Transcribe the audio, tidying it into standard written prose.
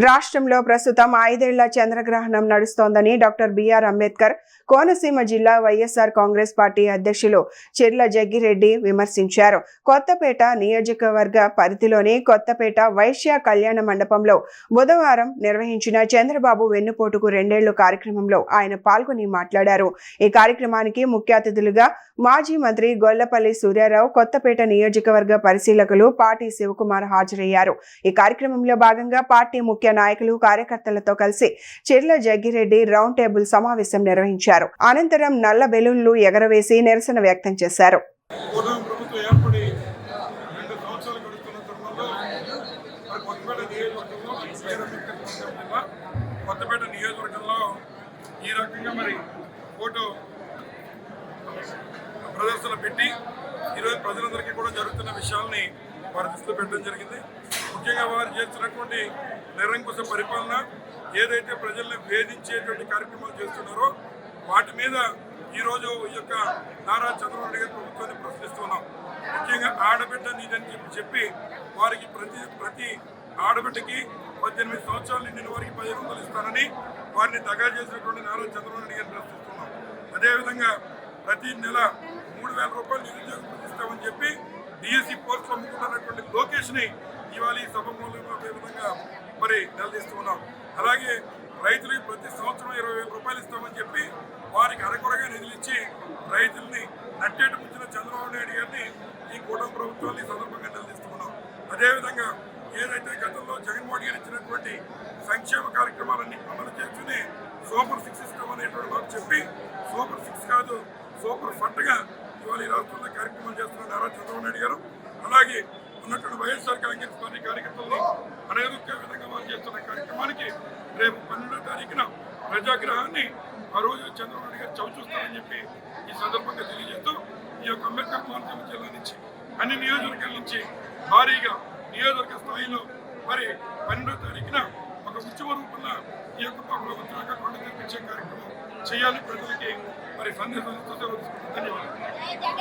రాష్ట్రంలో ప్రస్తుతం 5 ఏళ్ల చంద్రగ్రహణం నడుస్తోందని డాక్టర్ బిఆర్ అంబేద్కర్ కోనసీమ జిల్లా వైఎస్ఆర్ కాంగ్రెస్ పార్టీ అధ్యక్షులు చెర్ల జగ్గిరెడ్డి విమర్శించారు. కొత్తపేట నియోజకవర్గ పరిధిలోని కొత్తపేట వైశ్య కళ్యాణ మండపంలో బుధవారం నిర్వహించిన చంద్రబాబు వెన్నుపోటుకు 2 ఏళ్లు కార్యక్రమంలో ఆయన పాల్గొని మాట్లాడారు. ఈ కార్యక్రమానికి ముఖ్య అతిథులుగా మాజీ మంత్రి గొల్లపల్లి సూర్యారావు, కొత్తపేట నియోజకవర్గ పరిశీలకులు పాటి శివకుమార్ హాజరయ్యారు. ఈ కార్యక్రమంలో భాగంగా పార్టీ ముఖ్య నాయకులు కార్యకర్తలతో కలిసి చెర్ల జగ్గిరెడ్డి రౌండ్ టేబుల్ సమావేశం నిర్వహించారు. అనంతరం నల్ల బెలూన్లు ఎగరవేసి నిరసన వ్యక్తం చేశారు. కొత్తపేట నియోజకవర్గంలో ఈ రకంగా మరి ఫోటో ప్రదర్శన పెట్టి ఈరోజు ప్రజలందరికీ కూడా జరుగుతున్న విషయాల్ని వారి దృష్టిలో పెట్టడం జరిగింది. ముఖ్యంగా వారు చేస్తున్నటువంటి నిరంకుశ పరిపాలన, ఏదైతే ప్రజల్ని వేధించేటువంటి కార్యక్రమాలు చేస్తున్నారో వాటి మీద ఈరోజు ఈ యొక్క నారా చంద్రబాబు నాయుడు గారి ప్రభుత్వాన్ని ప్రశ్నిస్తున్నాం. ముఖ్యంగా ఆడబిడ్డ నీదని చెప్పి వారికి ప్రతి ఆడబిడ్డకి 18 సంవత్సరాలు నిండిన వారికి 1500 ఇస్తానని వారిని దగా చేసినటువంటి నారా చంద్రబాబు నాయుడు గారిని ప్రశ్నిస్తున్నాం. అదేవిధంగా ప్రతి నెల 3000 రూపాయలు నిరుద్యోగం ఇస్తామని చెప్పి డిఎస్సి పోస్టులు అమ్ముకుంటున్నటువంటి లోకేష్ని ఇవాళ ఈ సభలో అదే విధంగా మరి నిలదీస్తున్నాం. అలాగే రైతులకి ప్రతి సంవత్సరం 20,000 రూపాయలు ఇస్తామని చెప్పి వారికి అరకొరగా నిధులు ఇచ్చి రైతుల్ని నట్టేట ముంచిన చంద్రబాబు నాయుడు గారిని ఈ కూటమి ప్రభుత్వాన్ని సందర్భంగా నిలదీస్తున్నాం. అదేవిధంగా ఏదైతే గతంలో జగన్మోహన్ గారు ఇచ్చినటువంటి సంక్షేమ కార్యక్రమాలన్నీ అమలు చేస్తూనే సూపర్ 6 ఇస్తాం అనేటువంటి మాకు చెప్పి సూపర్ 6 కాదు సూపర్ ఫండ్గా ఇవాళ ఈ రాష్ట్రంలో కార్యక్రమాలు చేస్తున్న నారా చంద్రబాబు నాయుడు గారు, అలాగే ఉన్నటువంటి వైఎస్ఆర్ కాంగ్రెస్ పార్టీ కార్యకర్తలను అనేక విధంగా వారు చేస్తున్న కార్యక్రమానికి రేపు 12వ తారీఖున ప్రజాగ్రహాన్ని ఆ రోజు చంద్రబాబు నాయుడు గారు చవిచూస్తారని చెప్పి ఈ సందర్భంగా తెలియజేస్తూ ఈ యొక్క అంబేద్కర్ కోనసీమ జిల్లా నుంచి అన్ని నియోజకవర్గాల నుంచి భారీగా నియోజకవర్గ స్థాయిలో మరి 12వ తారీఖున ఒక ఉత్సవ రూపంలో ఈ యొక్క ప్రభుత్వంగా కొండ తెప్పించే కార్యక్రమం చేయాలి. ప్రజలకి మరి సందేశం ఇస్తూ ధన్యవాదాలు.